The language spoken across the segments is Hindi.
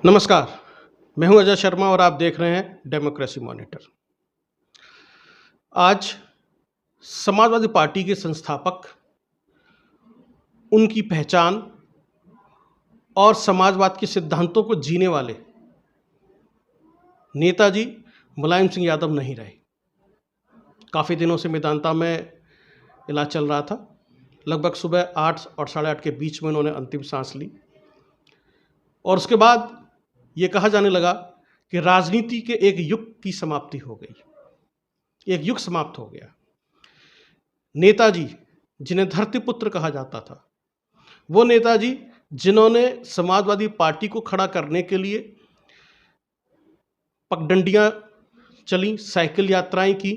नमस्कार, मैं हूं अजय शर्मा और आप देख रहे हैं डेमोक्रेसी मॉनिटर। आज समाजवादी पार्टी के संस्थापक, उनकी पहचान और समाजवाद के सिद्धांतों को जीने वाले नेताजी मुलायम सिंह यादव नहीं रहे। काफ़ी दिनों से मेदांता में इलाज चल रहा था। लगभग सुबह 8 और साढ़े 8 के बीच में उन्होंने अंतिम सांस ली और उसके बाद ये कहा जाने लगा कि राजनीति के एक युग की समाप्ति हो गई, एक युग समाप्त हो गया। नेताजी, जिन्हें धरतीपुत्र कहा जाता था, वो नेताजी जिन्होंने समाजवादी पार्टी को खड़ा करने के लिए पगडंडियां चली, साइकिल यात्राएं की,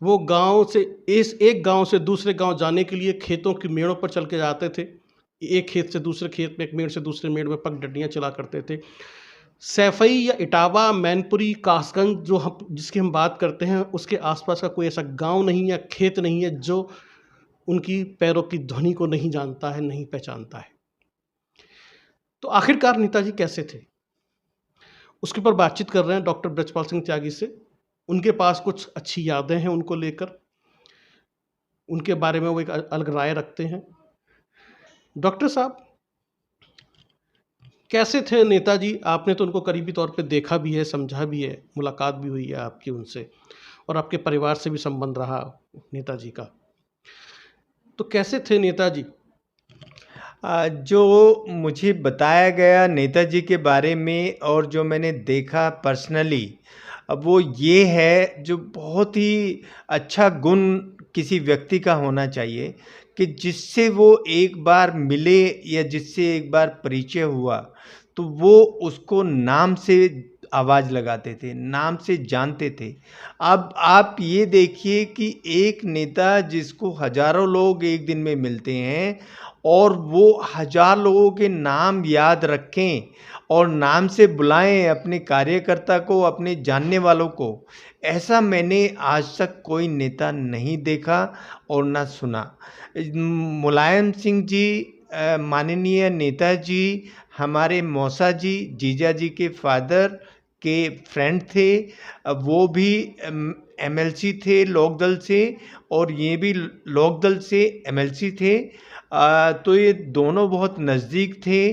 वो गांव से एक गांव से दूसरे गांव जाने के लिए खेतों की मेड़ों पर चल के जाते थे। एक खेत से दूसरे खेत में, एक मेड़ से दूसरे मेड़ में पगडंडियां चला करते थे। सैफई या इटावा, मैनपुरी, कासगंज जिसकी हम बात करते हैं, उसके आसपास का कोई ऐसा गांव नहीं है, खेत नहीं है जो उनकी पैरों की ध्वनि को नहीं जानता है, नहीं पहचानता है। तो आखिरकार नेताजी कैसे थे, उसके ऊपर बातचीत कर रहे हैं डॉक्टर ब्रजपाल सिंह त्यागी से। उनके पास कुछ अच्छी यादें हैं उनको लेकर, उनके बारे में वो एक अलग राय रखते हैं। डॉक्टर साहब, कैसे थे नेताजी? आपने तो उनको करीबी तौर पे देखा भी है, समझा भी है, मुलाकात भी हुई है आपकी उनसे, और आपके परिवार से भी संबंध रहा नेताजी का। तो कैसे थे नेताजी? जो मुझे बताया गया नेताजी के बारे में और जो मैंने देखा पर्सनली, अब वो ये है जो बहुत ही अच्छा गुण किसी व्यक्ति का होना चाहिए कि जिससे वो एक बार मिले या जिससे एक बार परिचय हुआ तो वो उसको नाम से आवाज़ लगाते थे, नाम से जानते थे। अब आप ये देखिए कि एक नेता जिसको हज़ारों लोग एक दिन में मिलते हैं और वो हज़ार लोगों के नाम याद रखें और नाम से बुलाएं अपने कार्यकर्ता को, अपने जानने वालों को, ऐसा मैंने आज तक कोई नेता नहीं देखा और ना सुना। मुलायम सिंह जी, माननीय नेताजी हमारे मौसा जी, जीजा जी के फादर के फ्रेंड थे। वो भी एमएलसी थे लोकदल से और ये भी लोकदल से एमएलसी थे। तो ये दोनों बहुत नज़दीक थे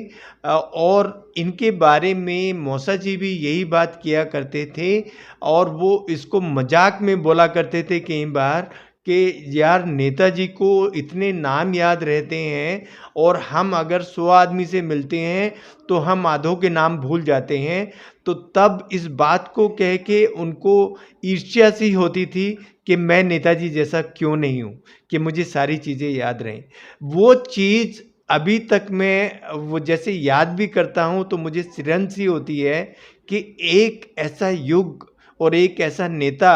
और इनके बारे में मौसा जी भी यही बात किया करते थे और वो इसको मजाक में बोला करते थे कई बार कि यार नेताजी को इतने नाम याद रहते हैं और हम अगर 100 आदमी से मिलते हैं तो हम आधों के नाम भूल जाते हैं। तो तब इस बात को कह के उनको ईर्ष्या सी होती थी कि मैं नेताजी जैसा क्यों नहीं हूँ कि मुझे सारी चीज़ें याद रहें। वो चीज़ अभी तक मैं वो जैसे याद भी करता हूँ तो मुझे सिरहन सी होती है कि एक ऐसा युग और एक ऐसा नेता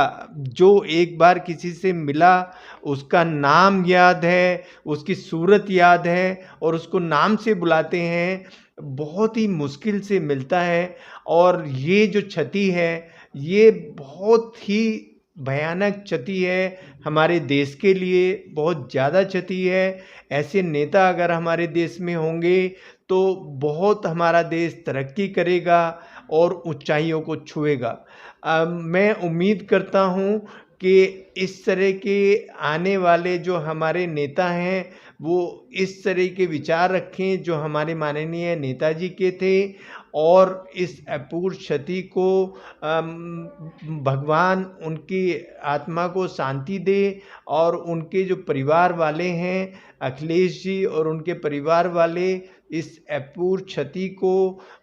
जो एक बार किसी से मिला, उसका नाम याद है, उसकी सूरत याद है और उसको नाम से बुलाते हैं, बहुत ही मुश्किल से मिलता है। और ये जो क्षति है, ये बहुत ही भयानक क्षति है हमारे देश के लिए, बहुत ज़्यादा क्षति है। ऐसे नेता अगर हमारे देश में होंगे तो बहुत हमारा देश तरक्की करेगा और ऊंचाइयों को छुएगा। मैं उम्मीद करता हूँ कि इस तरह के आने वाले जो हमारे नेता हैं वो इस तरह के विचार रखें जो हमारे माननीय नेताजी के थे और इस अपूर्व क्षति को भगवान उनकी आत्मा को शांति दे और उनके जो परिवार वाले हैं अखिलेश जी और उनके परिवार वाले इस अपूर्व क्षति को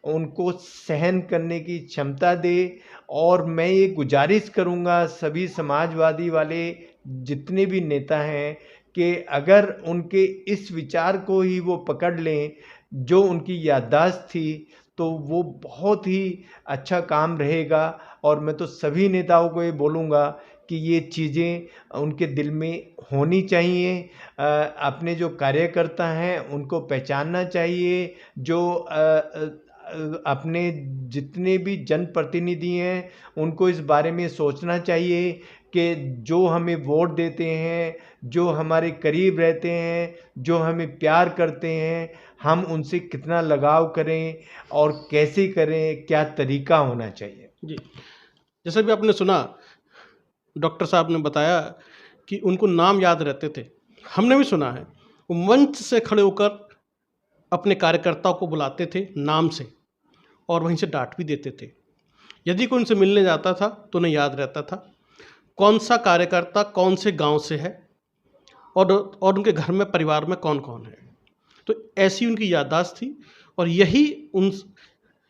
उनको सहन करने की क्षमता दे। और मैं ये गुजारिश करूँगा सभी समाजवादी वाले जितने भी नेता हैं कि अगर उनके इस विचार को ही वो पकड़ लें जो उनकी याददाश्त थी तो वो बहुत ही अच्छा काम रहेगा। और मैं तो सभी नेताओं को ये बोलूँगा कि ये चीज़ें उनके दिल में होनी चाहिए। अपने जो कार्यकर्ता हैं उनको पहचानना चाहिए, जो अपने जितने भी जनप्रतिनिधि हैं उनको इस बारे में सोचना चाहिए कि जो हमें वोट देते हैं, जो हमारे करीब रहते हैं, जो हमें प्यार करते हैं, हम उनसे कितना लगाव करें और कैसे करें, क्या तरीका होना चाहिए? जी, जैसे भी आपने सुना, डॉक्टर साहब ने बताया कि उनको नाम याद रहते थे। हमने भी सुना है, वो मंच से खड़े होकर अपने कार्यकर्ताओं को बुलाते थे नाम से और वहीं से डाँट भी देते थे। यदि कोई उनसे मिलने जाता था तो उन्हें याद रहता था, कौन-सा कार्यकर्ता कौन से गाँव से है और उनके घर में परिवार में कौन-कौन है। तो ऐसी उनकी याददाश्त थी और यही उन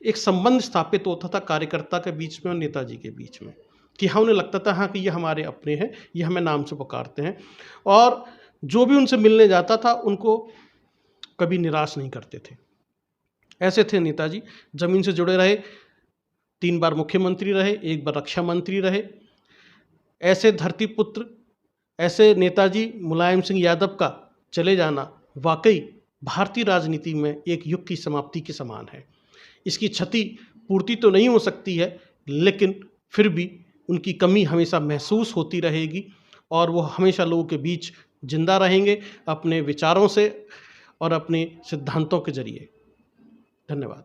एक संबंध स्थापित होता था कार्यकर्ता के बीच में और नेताजी के बीच में, कि हाँ, उन्हें लगता था हाँ, कि ये हमारे अपने हैं, ये हमें नाम से पुकारते हैं और जो भी उनसे मिलने जाता था उनको कभी निराश नहीं करते थे। ऐसे थे नेताजी, ज़मीन से जुड़े रहे, 3 बार मुख्यमंत्री रहे, 1 बार रक्षा मंत्री रहे। ऐसे धरती पुत्र, ऐसे नेताजी मुलायम सिंह यादव का चले जाना वाक़ई भारतीय राजनीति में एक युग की समाप्ति के समान है। इसकी क्षति पूर्ति तो नहीं हो सकती है, लेकिन फिर भी उनकी कमी हमेशा महसूस होती रहेगी और वो हमेशा लोगों के बीच ज़िंदा रहेंगे अपने विचारों से और अपने सिद्धांतों के ज़रिए। धन्यवाद।